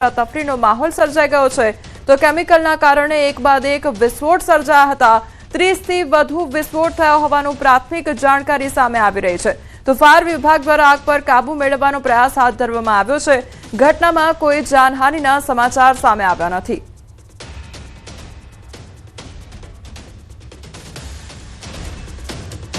તફરીનો માહોલ સર્જાઈ ગયો છે તો કેમિકલના કારણે એક બાદ એક વિસ્ફોટ સર્જાયા હતા। 30 થી વધુ વિસ્ફોટ થયો હોવાનું પ્રાથમિક જાણકારી સામે આવી રહી છે તો ફાયર વિભાગ દ્વારા આગ પર કાબુ મેળવવાનો પ્રયાસ હાથ ધરવામાં આવ્યો છે। ઘટનામાં કોઈ જાનહાનિના સમાચાર સામે આવ્યા નથી।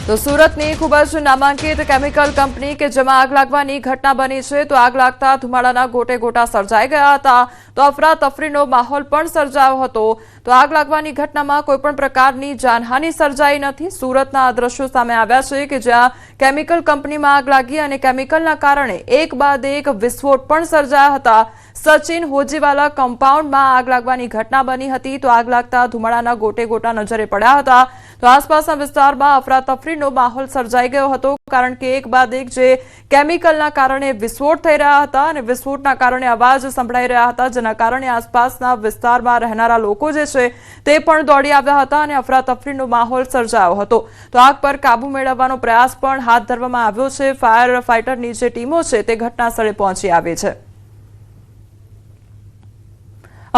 તો સુરતની ખૂબ જ નામાંકિત કેમિકલ કંપની કે જેમાં આગ લાગવાની ઘટના બની છે તો આગ લાગતા ધુમાડાના ગોટે ગોટા સર્જાઈ ગયા હતા તો અફરાતફરીનો માહોલ પણ સર્જાયો હતો તો આગ લાગવાની ઘટનામાં કોઈપણ પ્રકારની જાનહાનિ સર્જાઈ નથી। સુરતના આ દ્રશ્યો સામે આવ્યા છે કે જ્યાં કેમિકલ કંપનીમાં આગ લાગી અને કેમિકલના કારણે એક બાદ એક વિસ્ફોટ પણ સર્જાયા હતા। સચિન હોજીવાલા કમ્પાઉન્ડમાં આગ લાગવાની ઘટના બની હતી તો આગ લાગતા ધુમાડાના ગોટે ગોટા નજરે પડ્યા હતા તો આસપાસના વિસ્તારમાં અફરાતફરીનો માહોલ સર્જાઈ ગયો હતો કારણ કે એક બાદ એક જે કેમિકલના કારણે વિસ્ફોટ થઈ રહ્યા હતા અને વિસ્ફોટના કારણે અવાજ સંભળાઈ રહ્યા હતા જેના કારણે આસપાસના વિસ્તારમાં રહેનારા લોકો જે છે તે પણ દોડી આવ્યા હતા અને અફરાતફરીનો માહોલ સર્જાયો હતો તો આગ પર કાબુ મેળવવાનો પ્રયાસ પણ હાથ ધરવામાં આવ્યો છે। ફાયર ફાઇટરની જે ટીમો છે તે ઘટના સ્થળે પહોંચી આવી છે।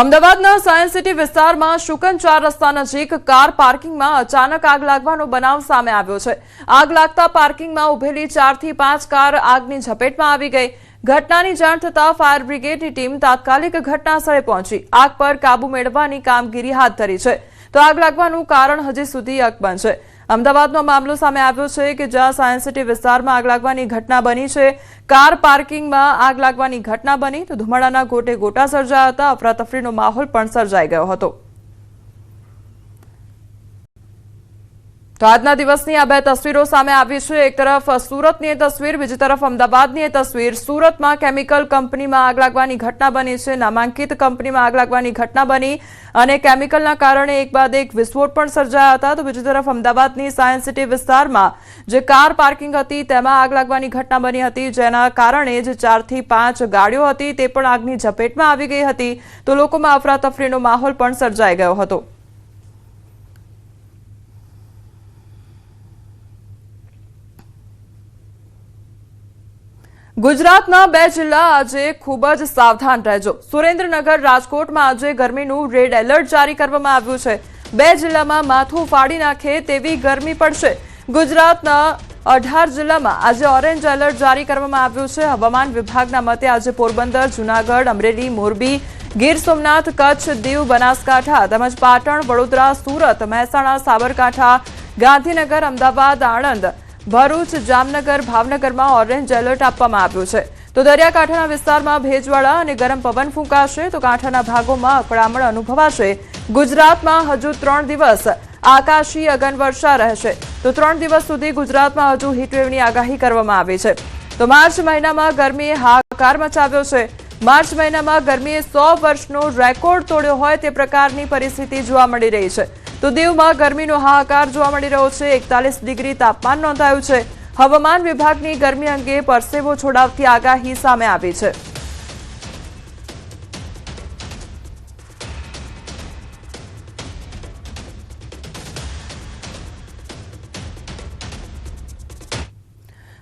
અમદાવાદના સાયન્સ સિટી વિસ્તારમાં શુકન 4 રસ્તા નજીક કાર પાર્કિંગમાં અચાનક આગ લાગવાનો બનાવ સામે આવ્યો છે। આગ લાગતા પાર્કિંગમાં ઉભેલી 4 થી 5 કાર આગની ઝપેટમાં આવી ગઈ। ઘટનાની જાણ થતાં ફાયર બ્રિગેડની ટીમ તાત્કાલિક ઘટના સ્થળે પહોંચી આગ પર કાબુ મેળવવાની કામગીરી હાથ ધરી છે તો આગ લાગવાનું કારણ હજી સુધી અકબંધ છે। અમદાવાદનો મામલો સામે આવ્યો છે કે જ્યાં સાયન્સ સિટી વિસ્તારમાં આગ લાગવાની ઘટના બની છે। કાર પાર્કિંગમાં આગ લાગવાની ઘટના બની તો ધુમાડાના ગોટે ગોટા સર્જાયા હતા। અફરાતફરીનો માહોલ પણ સર્જાઈ ગયો હતો। તો આજના દિવસની આ બે તસવીરો સામે આવી છે। એક તરફ સુરતની એ તસવીર, બીજી તરફ અમદાવાદની એ તસવીર। સુરતમાં કેમિકલ કંપનીમાં આગ લાગવાની ઘટના બની છે, નામાંકિત કંપનીમાં આગ લાગવાની ઘટના બની અને કેમિકલના કારણે એક બાદ એક વિસ્ફોટ પણ સર્જાયા હતા તો બીજી તરફ અમદાવાદની સાયન્સ સિટી વિસ્તારમાં જે કાર પાર્કિંગ હતી તેમાં આગ લાગવાની ઘટના બની હતી જેના કારણે જે 4 થી 5 ગાડીઓ હતી તે પણ આગની ઝપેટમાં આવી ગઈ હતી તો લોકોમાં અફરાતફરીનો માહોલ પણ સર્જાઈ ગયો હતો। ગુજરાતના 2 જિલ્લા આજે ખૂબ જ સાવધાન રહેજો। સુરેન્દ્રનગર, રાજકોટમાં આજે ગરમીનું રેડ એલર્ટ જારી કરવામાં આવ્યું છે। 2 જિલ્લામાં માથું ફાડી નાખે તેવી ગરમી પડશે। ગુજરાતના 18 જિલ્લામાં આજે ઓરેન્જ એલર્ટ જારી કરવામાં આવ્યું છે। હવામાન વિભાગના મતે આજે પોરબંદર, જૂનાગઢ, અમરેલી, મોરબી, ગીર સોમનાથ, કચ્છ, દીવ, બનાસકાંઠા તેમજ પાટણ, વડોદરા, સુરત, મહેસાણા, સાબરકાંઠા, ગાંધીનગર, અમદાવાદ, આણંદ, ભરૂચ, જામનગર, ભાવનગરમાં ઓરેન્જ એલર્ટ આપવામાં આવ્યું છે તો દરિયાકાંઠાના વિસ્તારમાં ભેજવાળા અને ગરમ પવન ફૂંકાશે તો કાંઠાના ભાગોમાં અકળામણ અનુભવાશે। ગુજરાતમાં હજુ 3 દિવસ આકાશી અગનવર્ષા રહેશે તો 3 દિવસ સુધી ગુજરાતમાં હજુ હીટવેવની આગાહી કરવામાં આવી છે તો માર્ચ મહિનામાં ગરમીએ હાહાકાર મચાવ્યો છે। માર્ચ મહિનામાં ગરમીએ 100 વર્ષનો રેકોર્ડ તોડ્યો હોય તે પ્રકારની પરિસ્થિતિ જોવા મળી રહી છે તો દીવમાં ગરમીનો હાહાકાર જોવા મળી રહ્યો છે। 41 ડિગ્રી તાપમાન નોંધાયું છે। હવામાન વિભાગની ગરમી અંગે પરસેવો છોડાવતી આગાહી સામે આવી છે।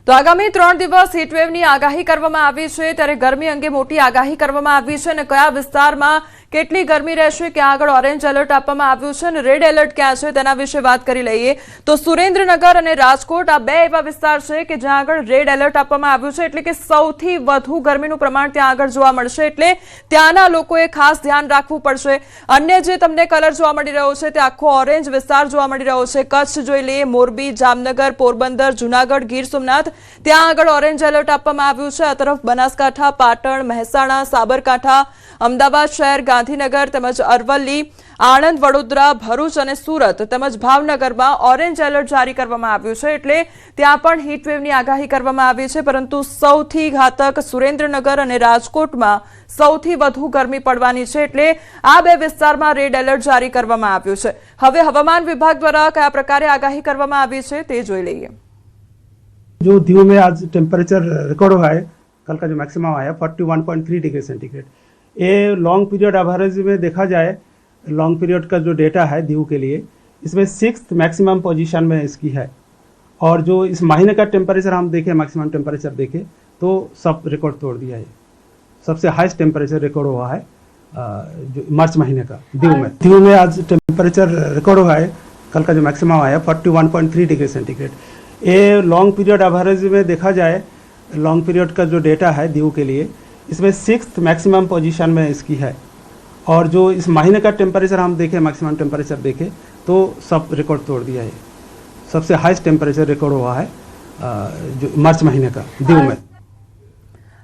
તો આગામી 3 દિવસ હીટવેવની આગાહી કરવામાં આવી છે ત્યારે ગરમી અંગે મોટી આગાહી કરવામાં આવી છે અને કયા વિસ્તારમાં કેટલી ગરમી રહેશે, ક્યાં આગળ ઓરેન્જ એલર્ટ આપવામાં આવ્યું છે અને રેડ એલર્ટ ક્યાં છે તેના વિશે વાત કરી લઈએ તો સુરેન્દ્રનગર અને રાજકોટ આ 2 એવા વિસ્તાર છે કે જ્યાં આગળ રેડ એલર્ટ આપવામાં આવ્યું છે એટલે કે સૌથી વધુ ગરમીનું પ્રમાણ ત્યાં આગળ જોવા મળશે એટલે ત્યાંના લોકોએ ખાસ ધ્યાન રાખવું પડશે। અન્ય જે તમને કલર જોવા મળી રહ્યો છે તે આખો ઓરેન્જ વિસ્તાર જોવા મળી રહ્યો છે। કચ્છ જોઈ લઈએ, મોરબી, જામનગર, પોરબંદર, જૂનાગઢ, ગીર સોમનાથ ત્યાં આગળ ઓરેન્જ એલર્ટ આપવામાં આવ્યું છે। આ તરફ બનાસકાંઠા, પાટણ, મહેસાણા, સાબરકાંઠા, અમદાવાદ શહેર, ગાંધીનગર તેમજ અરવલ્લી, આણંદ, વડોદરા, ભરૂચ અને સુરત તેમજ ભાવનગરમાં ઓરેન્જ એલર્ટ જારી કરવામાં આવ્યું છે એટલે ત્યાં પણ હીટવેવની આગાહી કરવામાં આવી છે પરંતુ સૌથી ઘાતક સુરેન્દ્રનગર અને રાજકોટમાં સૌથી વધુ ગરમી પડવાની છે એટલે આ 2 વિસ્તારમાં રેડ એલર્ટ જારી કરવામાં આવ્યું છે। હવે હવામાન વિભાગ દ્વારા કયા પ્રકારે આગાહી કરવામાં આવી છે તે જોઈ લઈએ। जो दीव में आज टेम्परेचर रिकॉर्ड हुआ है, कल का जो मैक्सिमम आया 41.3 डिग्री सेंटीग्रेड। ये लॉन्ग पीरियड एवरेज में देखा जाए, लॉन्ग पीरियड का जो डेटा है दीव के लिए इसमें 6th मैक्सिमम पोजीशन में इसकी है और जो इस महीने का टेम्परेचर हम देखें, मैक्सिमम टेम्परेचर देखें तो सब रिकॉर्ड तोड़ दिया है। सबसे हाईएस्ट टेम्परेचर रिकॉर्ड हुआ है जो मार्च महीने का दीव में आज टेम्परेचर रिकॉर्ड हुआ है। कल का जो मैक्सिमम आया 41.3 डिग्री सेंटीग्रेड। ये लॉन्ग पीरियड एवरेज में देखा जाए, लॉन्ग पीरियड का जो डेटा है दीव के लिए, इसमें 6th मैक्सिमम पोजीशन में इसकी है। और जो इस महीने का टेम्परेचर हम देखें, मैक्सिमम टेम्परेचर देखें तो सब रिकॉर्ड तोड़ दिया है। सबसे हाईएस्ट टेम्परेचर रिकॉर्ड हुआ है जो मार्च महीने का दीव में।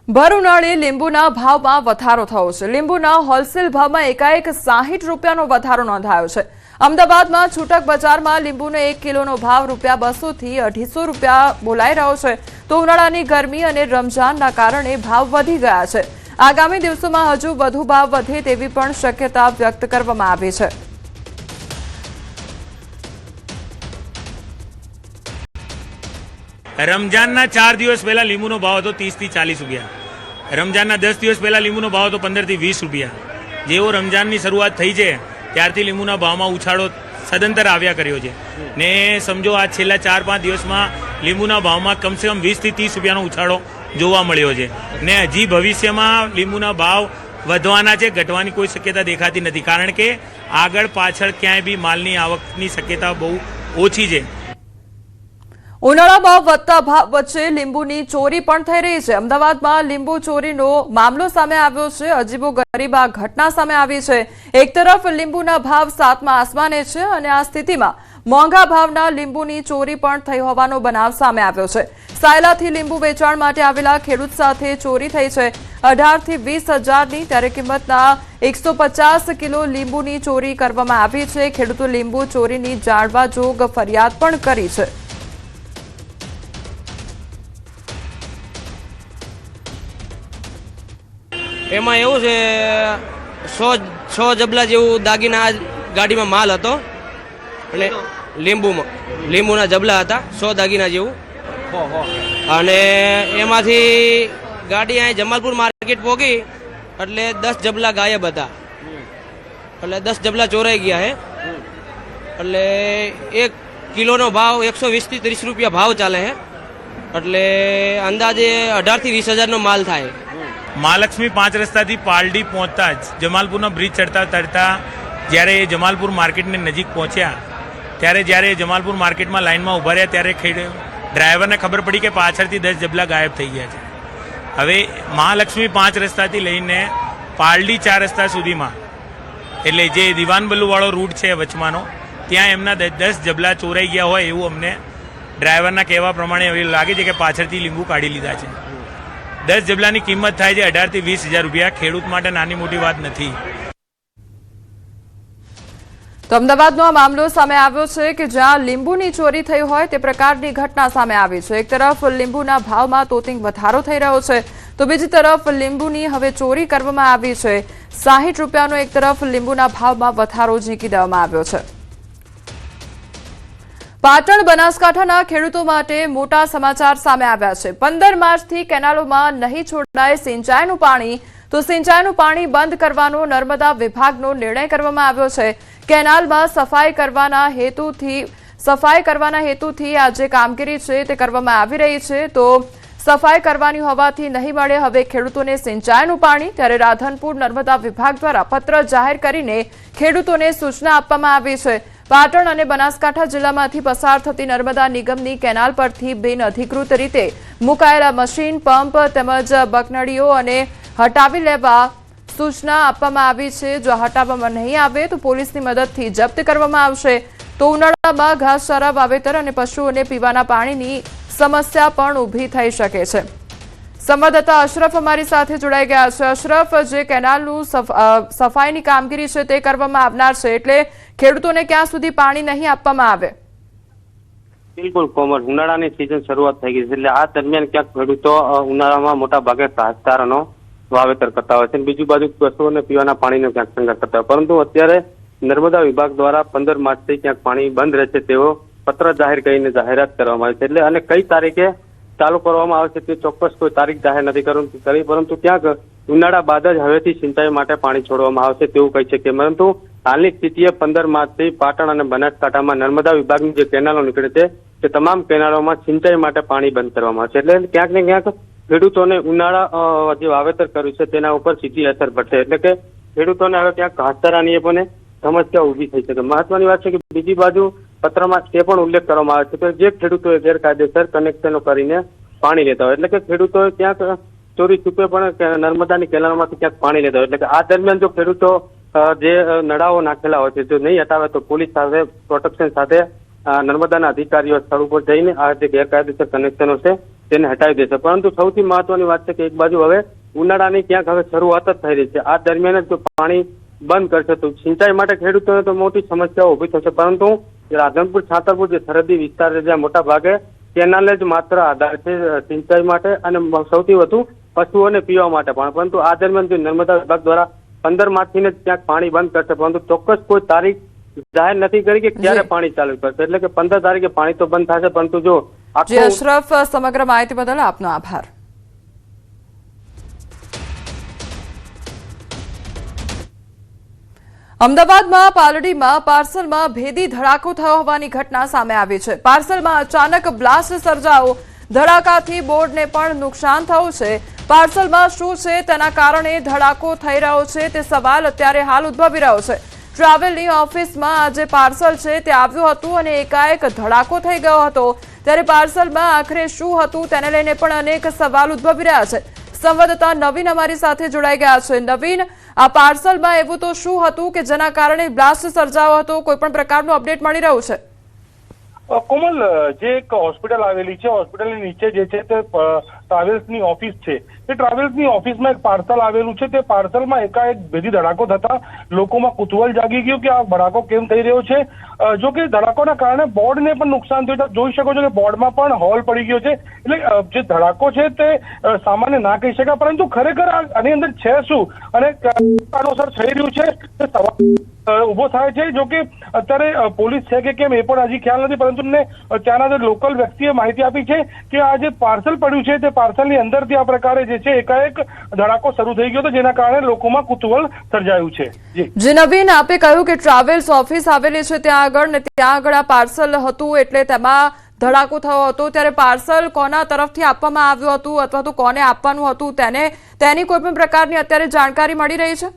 ભર ઉનાળે લીંબુના ભાવમાં વધારો થયો છે। લીંબુના હોલસેલ ભાવમાં એકાએક 60 રૂપિયાનો વધારો નોંધાયો છે। અમદાવાદમાં છૂટક બજારમાં લીંબુનો 1 કિલોનો ભાવ ₹200 થી 250 રૂપિયા બોલાઈ રહ્યો છે, તો ઉનાળાની ગરમી અને રમઝાનના કારણે ભાવ વધી ગયા છે। આગામી દિવસોમાં હજુ વધુ ભાવ વધે તેવી પણ શક્યતા વ્યક્ત કરવામાં આવી છે। રમજાનના 4 દિવસ પહેલા લીંબુનો ભાવ હતો 30 થી 40 રૂપિયા। રમજાનના 10 દિવસ પહેલા લીંબુનો ભાવ હતો 15 થી 20 રૂપિયા। જેવો રમજાનની શરૂઆત થઈ છે ત્યારથી લીંબુના ભાવમાં ઉછાળો સદંતર આવ્યા કર્યો છે ને સમજો આ છેલ્લા 4-5 દિવસમાં લીંબુના ભાવમાં કમસે કમ 20 થી 30 રૂપિયાનો ઉછાળો જોવા મળ્યો છે ને હજી ભવિષ્યમાં લીંબુના ભાવ વધવાના છે, ઘટવાની કોઈ શક્યતા દેખાતી નથી, કારણ કે આગળ પાછળ ક્યાંય બી માલની આવકની શક્યતા બહુ ઓછી છે। ઉનાળામાં વધતા ભાવ વચ્ચે લીંબુની ચોરી પણ થઈ રહી છે। અમદાવાદમાં લીંબુ ચોરીનો મામલો સામે આવ્યો છે। અજીબો ગરીબ આ ઘટના સામે આવી છે। એક તરફ લીંબુના ભાવ 7મા આસમાને છે અને આ સ્થિતિમાં મોંઘા ભાવના લીંબુની ચોરી પણ થઈ હોવાનો બનાવ સામે આવ્યો છે। સાયલાથી લીંબુ વેચાણ માટે આવેલા ખેડૂત સાથે ચોરી થઈ છે। 18 થી 20 હજારની ત્યારે કિંમતના 150 કિલો લીંબુની ચોરી કરવામાં આવી છે। ખેડૂતો લીંબુ ચોરીની જાણવા જોગ ફરિયાદ પણ કરી છે। એમાં એવું છે 100 જબલા જેવું દાગીના ગાડીમાં માલ હતો અને લીંબુના જબલા હતા 100 દાગીના જેવું, અને એમાંથી ગાડી અહીં જમાલપુર માર્કેટ પહોંચી એટલે 10 જબલા ગાયબ હતા, એટલે 10 જબલા ચોરાઈ ગયા છે। એટલે 1 કિલોનો ભાવ 120 થી 30 રૂપિયા ભાવ ચાલે છે, એટલે અંદાજે 18 થી 20 હજારનો માલ થાય। મહાલક્ષ્મી 5 રસ્તાથી પાલડી પહોંચતા જ જમાલપુરના બ્રિજ ચડતા જ્યારે એ જમાલપુર માર્કેટની નજીક પહોંચ્યા ત્યારે જ્યારે જમાલપુર માર્કેટમાં લાઇનમાં ઊભા રહ્યા ત્યારે ડ્રાઈવરને ખબર પડી કે પાછળથી 10 જબલા ગાયબ થઈ ગયા છે। હવે મહાલક્ષ્મી 5 રસ્તાથી લઈને પાલડી 4 રસ્તા સુધીમાં, એટલે જે દિવાનબલ્લુવાળો રૂટ છે વચમાંનો, ત્યાં એમના 10 જબલા ચોરાઈ ગયા હોય એવું અમને ડ્રાઈવરના કહેવા પ્રમાણે હવે લાગે છે કે પાછળથી લીંબુ કાઢી લીધા છે। 10 જબલાની કિંમત થાય છે 18 થી 20 હજાર રૂપિયા। ખેડૂત માટે નાની મોટી વાત નથી। તો અમદાવાદનો આ મામલો સામે આવ્યો છે કે જ્યાં લીંબુની ચોરી થઈ હોય તે પ્રકારની ઘટના સામે આવી છે। એક તરફ લીંબુના ભાવમાં તોતિંગ વધારો થઈ રહ્યો છે, તો બીજી તરફ લીંબુની હવે ચોરી કરવામાં આવી છે। 60 રૂપિયાનો એક તરફ લીંબુના ભાવમાં વધારો ઝીંકી દેવામાં આવ્યો છે। પાટણ બનાસકાંઠાના ખેડૂતો માટે મોટા સમાચાર સામે આવ્યા છે। 15 માર્ચથી કેનાલોમાં નહીં છોડાય સિંચાઈનું પાણી, તો સિંચાઈનું પાણી બંધ કરવાનો નર્મદા વિભાગનો નિર્ણય કરવામાં આવ્યો છે। કેનાલમાં સફાઈ કરવાના હેતુથી આ જે કામગીરી છે તે કરવામાં આવી રહી છે, તો સફાઈ કરવાની હોવાથી નહીં મળે હવે ખેડૂતોને સિંચાઈનું પાણી। ત્યારે રાધનપુર નર્મદા વિભાગ દ્વારા પત્ર જાહેર કરીને ખેડૂતોને સૂચના આપવામાં આવી છે। પાટણ અને બનાસકાંઠા જિલ્લામાંથી પસાર થતી નર્મદા નિગમની કેનાલ પરથી બિનઅધિકૃત રીતે મુકાયેલા મશીન, પંપ તેમજ બકનડીઓ અને હટાવી લેવા સૂચના આપવામાં આવી છે। જો હટાવવામાં નહીં આવે તો પોલીસની મદદથી જપ્ત કરવામાં આવશે। તો ઉનાળામાં ઘાસચારા વાવેતર અને પશુઓને પીવાના પાણીની સમસ્યા પણ ઊભી થઈ શકે છે। સંવાદદાતા અશરફ અમારી સાથે જોડાઈ ગયા છે। અશરફ, જે કેનાલનું સફાઈની કામગીરી છે તે કરવામાં આવનાર છે, એટલે ખેડૂતોને ક્યાં સુધી પાણી નહીં આપવામાં આવે? બિલકુલ કોમર, ઉનાળાની સિઝન શરૂઆત થઈ ગઈ છે, એટલે આ દરમિયાન ક્યાંક ખેડૂતો ઉનાળામાં મોટા ભાગે ઘાસચારાનો વાવેતર કરતા હોય છે, બીજુ બાજુ પશુઓને પીવાના પાણીનો ક્યાંક સંગ્રહ કરતા હોય। પરંતુ અત્યારે નર્મદા વિભાગ દ્વારા 15 માર્ચથી ક્યાંક પાણી બંધ રહેશે તેવો પત્ર જાહેર કરીને જાહેરાત કરવામાં આવી છે। એટલે અને કઈ તારીખે ચાલુ કરવામાં આવશે તે ચોક્કસ કોઈ તારીખ જાહેર નથી કરી, પરંતુ ક્યાંક ઉનાળા બાદ જ હવેથી સિંચાઈ માટે પાણી છોડવામાં આવશે તેવું કહી શકીએ। પરંતુ હાલની સ્થિતિએ 15 માર્ચથી પાટણ અને બનાસકાંઠામાં નર્મદા વિભાગની જે કેનાલો નીકળે છે તે તમામ કેનાલોમાં સિંચાઈ માટે પાણી બંધ કરવામાં આવશે। એટલે ક્યાંક ને ક્યાંક ખેડૂતોને ઉનાળા જે વાવેતર કર્યું છે તેના ઉપર સીધી અસર પડશે, એટલે કે ખેડૂતોને હવે ક્યાંક ઘાસચારાની પણ સમસ્યા ઊભી થઈ શકે. મહત્વની વાત છે કે બીજી બાજુ પત્રમાં તે પણ ઉલ્લેખ કરવામાં આવે છે કે જે ખેડૂતોએ ગેરકાયદેસર કનેક્શનો કરીને પાણી લેતા હોય, એટલે કે ખેડૂતોએ ક્યાંક ચોરી છૂપે પણ નર્મદાની કેનાલમાંથી ક્યાંક પાણી લેતા હોય, એટલે કે આ દરમિયાન જો ખેડૂતો જે નળાઓ નાખેલા હોય છે જો નહીં હટાવે તો પોલીસ સાથે પ્રોટેક્શન સાથે નર્મદાના અધિકારીઓ સ્થળ ઉપર જઈને આ જે ગેરકાયદેસર કનેક્શનો છે તેને હટાવી દેશે. પરંતુ સૌથી મહત્વની વાત છે કે એક બાજુ હવે ઉનાળાની ક્યાંક હવે શરૂઆત જ થઈ રહી છે. આ દરમિયાન જ જો પાણી બંધ કરશે તો સિંચાઈ માટે ખેડૂતોને તો મોટી સમસ્યાઓ ઊભી થશે, પરંતુ રાધનપુર છાતરપુર જે સરહદી વિસ્તાર છે જ્યાં મોટા ભાગે કેનાલ જ માત્ર આધાર છે સિંચાઈ માટે અને સૌથી વધુ પશુઓને પીવા માટે પણ. પરંતુ આ દરમિયાન જો નર્મદા વિભાગ દ્વારા 15 માર્ચથી જ ક્યાંક પાણી બંધ કરશે, પરંતુ ચોક્કસ કોઈ તારીખ જાહેર નથી કરી કે ક્યારે પાણી ચાલુ કરશે, એટલે કે 15 તારીખે પાણી તો બંધ થશે. પરંતુ જો જી અશરફ, સમગ્ર માહિતી બદલ આપનો આભાર. અમદાવાદમાં પાલડીમાં પાર્સલમાં ભેદી ધડાકો થયો હોવાની ઘટના સામે આવી છે. પાર્સલમાં અચાનક બ્લાસ્ટ સર્જાયો, ધડાકાથી બોર્ડને પણ નુકસાન થયું છે. પાર્સલમાં શું છે તેના કારણે ધડાકો થઈ રહ્યો છે તે સવાલ અત્યારે હાલ ઉદ્ભવી રહ્યો છે. ટ્રાવેલની ઓફિસમાં આજે પાર્સલ છે તે આવ્યું હતું અને એકાએક ધડાકો થઈ ગયો હતો. ત્યારે પાર્સલમાં આખરે શું હતું તેને લઈને પણ અનેક સવાલ ઉદ્ભવી રહ્યા છે. સંવાદદાતા નવીન અમારી સાથે જોડાઈ ગયા છે. નવીન, આ પાર્સલમાં એવું તો શું હતું કે જેના કારણે બ્લાસ્ટ સર્જાયો હતો? કોઈ પણ પ્રકારનું અપડેટ મળી રહ્યું છે? કોમલ, જે એક હોસ્પિટલ આવેલી છે, હોસ્પિટલની નીચે જે છે તે ટ્રાવેલ્સની ઓફિસ છે. તે ટ્રાવેલ્સની ઓફિસમાં એક પાર્સલ આવેલું છે. તે પાર્સલમાં એકાએક ભેદી ધડાકો થતા લોકોમાં કુતૂહલ જાગી ગયું કે આ ધડાકો કેમ થઈ રહ્યો છે. જો કે ધડાકોના કારણે બોર્ડને પણ નુકસાન થયું. જોઈ શકો છો કે બોર્ડમાં પણ હોલ પડી ગયો છે. એટલે જે ધડાકો છે તે સામાન્ય ના કહી શકાય, પરંતુ ખરેખર આની અંદર છે શું અને કારણોસર થઈ રહ્યું છે તે સવાલ ઉભો થાય છે. જો કે અત્યારે પોલીસ છે કે કેમ એ પણ હજી ખ્યાલ નથી, પરંતુ ત્યાંના જે લોકલ વ્યક્તિએ માહિતી આપી છે કે આ જે પાર્સલ પડ્યું છે તે પાર્સલની અંદરથી આ પ્રકારે જે છે એકાએક ધડાકો શરૂ થઈ ગયો હતો, જેના કારણે લોકોમાં કુતૂહલ સર્જાયું છે. જી નવીન, આપે કહ્યું કે ટ્રાવેલ્સ ઓફિસ આવેલી છે ત્યાં આગળ આ પાર્સલ હતું એટલે તેમાં ધડાકો થયો હતો. ત્યારે પાર્સલ કોના તરફથી આપવામાં આવ્યું હતું અથવા તો કોને આપવાનું હતું તેની કોઈ પણ પ્રકારની અત્યારે જાણકારી મળી રહી છે?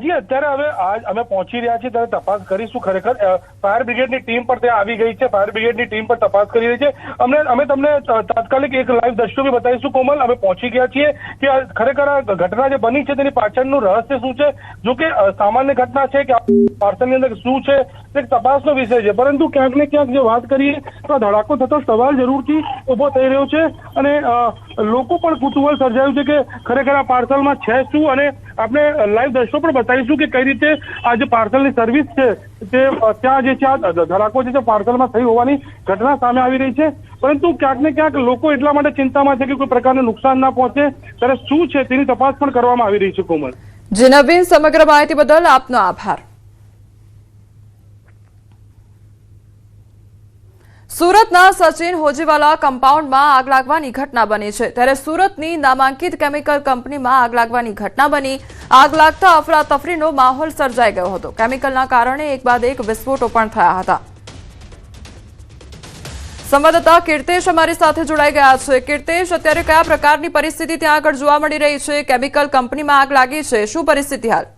જી, અત્યારે હવે આજ અમે પહોંચી રહ્યા છીએ, ત્યારે તપાસ કરીશું. ખરેખર ફાયર બ્રિગેડની ટીમ પણ ત્યાં આવી ગઈ છે. ફાયર બ્રિગેડની ટીમ પણ તપાસ કરી રહી છે. અમે તમને તાત્કાલિક એક લાઈવ દ્રશ્યો બી બતાવીશું. કોમલ, અમે પહોંચી ગયા છીએ કે ખરેખર આ ઘટના જે બની છે તેની પાછળનું રહસ્ય શું છે. જો કે સામાન્ય ઘટના છે કે પાર્સલની અંદર શું છે તે તપાસનો વિષય છે, પરંતુ ક્યાંક ને ક્યાંક જો વાત કરીએ તો ધડાકો થતો સવાલ જરૂરથી ઉભો થઈ રહ્યો છે અને લોકો પણ કુતૂહલ સર્જાયું છે કે ખરેખર આ પાર્સલમાં છે શું. અને આપણે લાઈવ દ્રશ્યો પણ બતાવીશું કે કઈ રીતે આ જે પાર્સલની સર્વિસ છે તે ત્યાં જે છે આ ધડાકો જે છે પાર્સલમાં થઈ હોવાની ઘટના સામે આવી રહી છે. પરંતુ ક્યાંક ને ક્યાંક લોકો એટલા માટે ચિંતામાં છે કે કોઈ પ્રકારનું નુકસાન ના પહોંચે, ત્યારે શું છે તેની તપાસ પણ કરવામાં આવી રહી છે. કોમલ, જી નવીન, સમગ્ર માહિતી બદલ આપનો આભાર. સુરતના સચિન હોજીવાલા કમ્પાઉન્ડમાં આગ લાગવાની ઘટના બની છે. ત્યારે સુરતની નામાંકિત કેમિકલ કંપનીમાં આગ લાગવાની ઘટના બની. આગ લાગતા અફરાતફરીનો માહોલ સર્જાઈ ગયો હતો. કેમિકલના કારણે એક બાદ એક વિસ્ફોટો પણ થયા હતા. સંવાદદાતા કીર્તેશ અમારી સાથે જોડાઈ ગયા છે. કીર્તેશ, અત્યારે કયા પ્રકારની પરિસ્થિતિ ત્યાં આગળ જોવા મળી રહી છે? કેમિકલ કંપનીમાં આગ લાગી છે, શું પરિસ્થિતિ હાલ?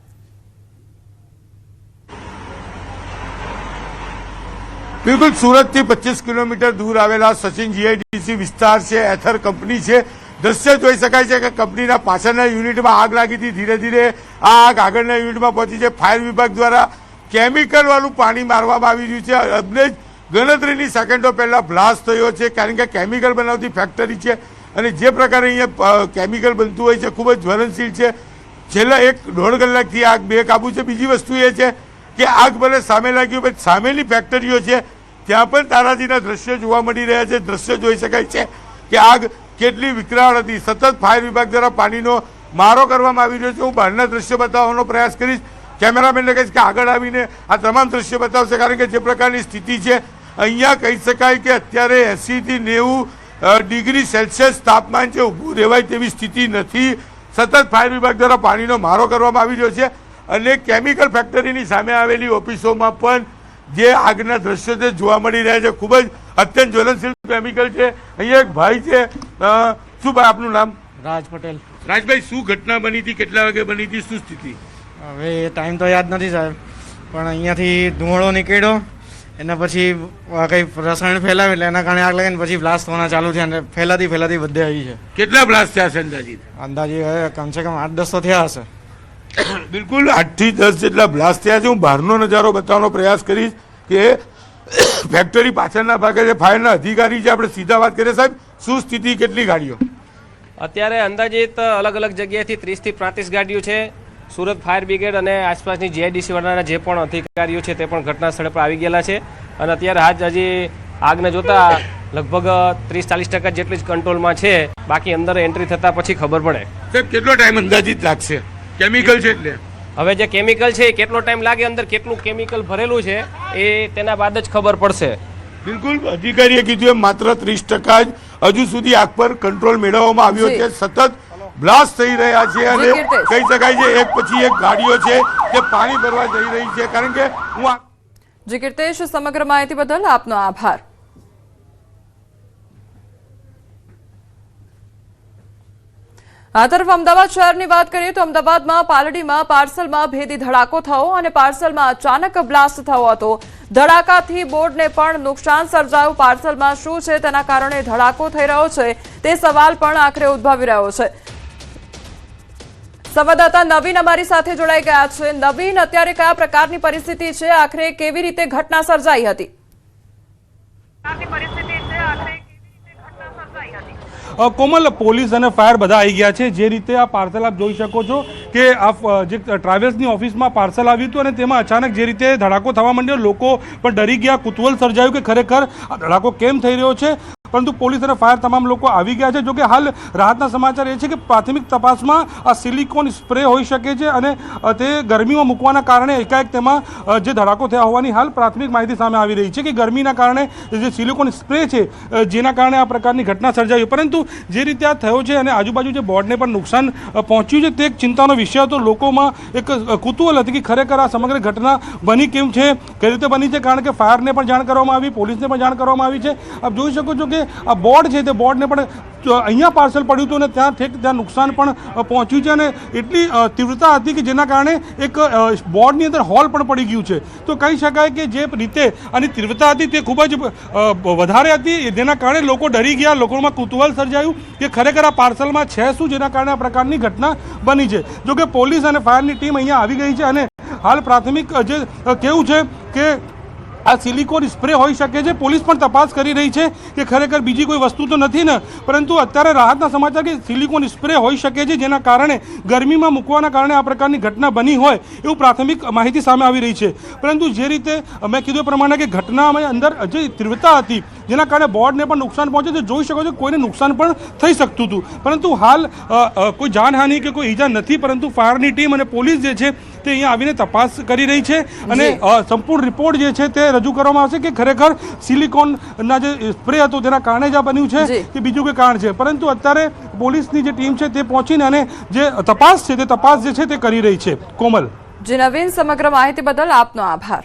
બિલકુલ, સુરતથી 25 કિલોમીટર દૂર આવેલા સચિન જીઆઈડીસી વિસ્તાર છે, એથર કંપની છે. દ્રશ્ય જોઈ શકાય છે કે કંપનીના પાછળના યુનિટમાં આગ લાગી હતી. ધીરે ધીરે આ આગ આગળના યુનિટમાં પહોંચી છે. ફાયર વિભાગ દ્વારા કેમિકલ વાળું પાણી મારવામાં આવી રહ્યું છે. એટલે જ ગણતરીની સેકન્ડો પહેલા બ્લાસ્ટ થયો છે, કારણ કે કેમિકલ બનાવતી ફેક્ટરી છે અને જે પ્રકારે અહીંયા કેમિકલ બનતું હોય છે ખૂબ જ જ્વલનશીલ છે. છેલ્લા 1-1.5 કલાકથી આગ બેકાબુ છે. બીજી વસ્તુ એ છે કે આગ ભલે સામે લાગ્યું પણ સામેની ફેક્ટરીઓ છે ત્યાં પણ તારાજીના દ્રશ્યો જોવા મળી રહ્યા છે. દ્રશ્યો જોઈ શકાય છે કે આગ કેટલી વિકરાળ હતી. સતત ફાયર વિભાગ દ્વારા પાણીનો મારો કરવામાં આવી રહ્યો છે. હું બહારના દ્રશ્યો બતાવવાનો પ્રયાસ કરીશ. કેમેરામેનને કહીશ કે આગળ આવીને આ તમામ દ્રશ્યો બતાવશે, કારણ કે જે પ્રકારની સ્થિતિ છે અહીંયા કહી શકાય કે અત્યારે 80 થી 90 ડિગ્રી સેલ્સિયસ તાપમાન છે. ઊભું રહેવાય તેવી સ્થિતિ નથી. સતત ફાયર વિભાગ દ્વારા પાણીનો મારો કરવામાં આવી રહ્યો છે અને કેમિકલ ફેક્ટરીની સામે આવેલી ઓફિસોમાં પણ જે આગના દ્રશ્યો છે જોવા મળી રહ્યા છે. ખૂબ જ અત્યંત જ્વલનશીલ કેમિકલ છે. અહીંયા એક ભાઈ છે શું ભાઈ આપનું નામ? રાજ પટેલ. રાજભાઈ, શું ઘટના બની હતી, કેટલા વાગે બની હતી, શું સ્થિતિ? હવે એ ટાઈમ તો યાદ નથી સાહેબ, પણ અહીંયાથી ધુમાડો નીકળ્યો, એના પછી કંઈ રસાયણ ફેલાવ્યું એટલે એના કારણે આગ લાગીને પછી બ્લાસ્ટ થવાના ચાલુ થયા અને ફેલાતી બધે આવી છે. કેટલા બ્લાસ્ટ થયા છે અંદાજિત? અંદાજે કમસે કમ 8-10 તો થયા હશે. બિલકુલ 8 થી 10 જેટલા બ્લાસ્ટ થયા છે. હું બહારનો નજારો બતાવવાનો પ્રયાસ કરીશ કે ફેક્ટરી પાછળના ભાગે જે ફાયરના અધિકારી છે, આપણે સીધા વાત કરીએ. સાહેબ, શું સ્થિતિ, કેટલી ગાડીઓ? અત્યારે અંદાજિત અલગ અલગ જગ્યાએથી 30 થી 35 ગાડીઓ છે. સુરત ફાયર બ્રિગેડ અને આસપાસની જીઆઈડીસી વાળાના જે પણ અધિકારીઓ છે તે પણ ઘટના સ્થળે પર આવી ગયેલા છે અને અત્યારે હજી આગને જોતા લગભગ 30-40% જેટલી જ કંટ્રોલમાં છે. બાકી અંદર એન્ટ્રી થતા પછી ખબર પડે. સાહેબ, કેટલો ટાઈમ અંદાજિત લાગશે? કેમિકલ છે એટલે હવે જે કેમિકલ છે એ કેટલો ટાઈમ લાગે, અંદર કેટલું કેમિકલ ભરેલું છે એ તેના બાદ જ ખબર પડશે. બિલકુલ, અધિકારીએ કીધું એમ માત્ર 30% જ હજુ સુધી આગ પર કંટ્રોલ મેળવવામાં આવ્યો છે. સતત બ્લાસ્ટ થઈ રહ્યા છે અને કહી શકાય છે એક પછી એક ગાડીઓ છે તે પાણી ભરવા જઈ રહી છે. કારણ કે હું જી કીર્તેશ, સમગ્ર માહિતી બદલ આપનો આભાર. આ તરફ અમદાવાદ શહેરની વાત કરીએ તો અમદાવાદમાં પાલડીમાં પાર્સલમાં ભેદી ધડાકો થયો અને પાર્સલમાં અચાનક બ્લાસ્ટ થયો હતો. ધડાકાથી બોર્ડને પણ નુકસાન સર્જાયું. પાર્સલમાં શું છે તેના કારણે ધડાકો થઈ રહ્યો છે તે સવાલ પણ આખરે ઉદ્ભવી રહ્યો છે. સંવાદદાતા નવીન અમારી સાથે જોડાઈ ગયા છે. નવીન, અત્યારે કયા પ્રકારની પરિસ્થિતિ છે? આખરે કેવી રીતે ઘટના સર્જાઈ હતી? કોમલ, પોલીસ અને ફાયર બધા આવી ગયા છે. જે રીતે આ પાર્સલ આપ જોઈ શકો છો કે આ જે ટ્રાવેલ્સની ઓફિસમાં પાર્સલ આવ્યું હતું અને તેમાં અચાનક જે રીતે ધડાકો થવા માંડ્યો, લોકો પણ ડરી ગયા, કુતૂહલ સર્જાયું કે ખરેખર આ ધડાકો કેમ થઈ રહ્યો છે. પરંતુ પોલીસ અને ફાયર તમામ લોકો આવી ગયા છે. જોકે હાલ રાહતના સમાચાર એ છે કે પ્રાથમિક તપાસમાં આ સિલિકોન સ્પ્રે હોઈ શકે છે અને તે ગરમીમાં મૂકવાના કારણે એકાએક તેમાં જે ધડાકો થયા હોવાની હાલ પ્રાથમિક માહિતી સામે આવી રહી છે કે ગરમીના કારણે જે સિલિકોન સ્પ્રે છે જેના કારણે આ પ્રકારની ઘટના સર્જાઈ. પરંતુ જે રીતે આ થયો છે અને આજુબાજુ જે બોર્ડને પણ નુકસાન પહોંચ્યું છે તે એક ચિંતાનો વિષય હતો. લોકોમાં એક કુતૂહલ હતી કે ખરેખર આ સમગ્ર ઘટના બની કેમ છે, કઈ રીતે બની છે. કારણ કે ફાયરને પણ જાણ કરવામાં આવી, પોલીસને પણ જાણ કરવામાં આવી છે. આપ જોઈ શકો છો કે આ બોર્ડ છે તે બોર્ડને પણ અહીંયા પાર્સલ પડ્યું હતું અને ત્યાં નુકસાન પણ પહોંચ્યું છે અને એટલી તીવ્રતા હતી કે જેના કારણે એક બોર્ડની અંદર હોલ પણ પડી ગયું છે. તો કહી શકાય કે જે રીતે આની તીવ્રતા હતી તે ખૂબ જ વધારે હતી, જેના કારણે લોકો ડરી ગયા, લોકોમાં કુતૂહલ સર્જાયું કે ખરેખર આ પાર્સલમાં છે શું, જેના કારણે આ પ્રકારની ઘટના બની છે. જોકે પોલીસ અને ફાયરની ટીમ અહીંયા આવી ગઈ છે અને હાલ પ્રાથમિક જે કેવું છે કે આ સિલિકોન સ્પ્રે હોઈ શકે છે. પોલીસ પણ તપાસ કરી રહી છે કે ખરેખર બીજી કોઈ વસ્તુ તો નથી ને, પરંતુ અત્યારે રાહતના સમાચાર કે સિલિકોન સ્પ્રે હોઈ શકે છે જેના કારણે ગરમીમાં મૂકવાના કારણે આ પ્રકારની ઘટના બની હોય એવું પ્રાથમિક માહિતી સામે આવી રહી છે. પરંતુ જે રીતે મેં કીધું પ્રમાણે કે ઘટનામાં અંદર જે તીવ્રતા હતી જેના કારણે બોર્ડને પણ નુકસાન પહોંચે છે. જોઈ શકો છો કોઈને નુકસાન પણ થઈ શકતું હતું, પરંતુ હાલ કોઈ જાનહાનિ કે કોઈ ઈજા નથી. પરંતુ ફાયરની ટીમ અને પોલીસ જે છે તે અહીંયા આવીને તપાસ કરી રહી છે અને સંપૂર્ણ રિપોર્ટ જે છે તે રજૂ કરવામાં આવશે કે ખરેખર સિલિકોનના જે સ્પ્રે હતો તેના કારણે જ આ બન્યું છે કે બીજું કોઈ કારણ છે. પરંતુ અત્યારે પોલીસની જે ટીમ છે તે પહોંચીને અને જે તપાસ છે તે તપાસ જે છે તે કરી રહી છે. કોમલ. જી નવીન, સમગ્ર માહિતી બદલ આપનો આભાર.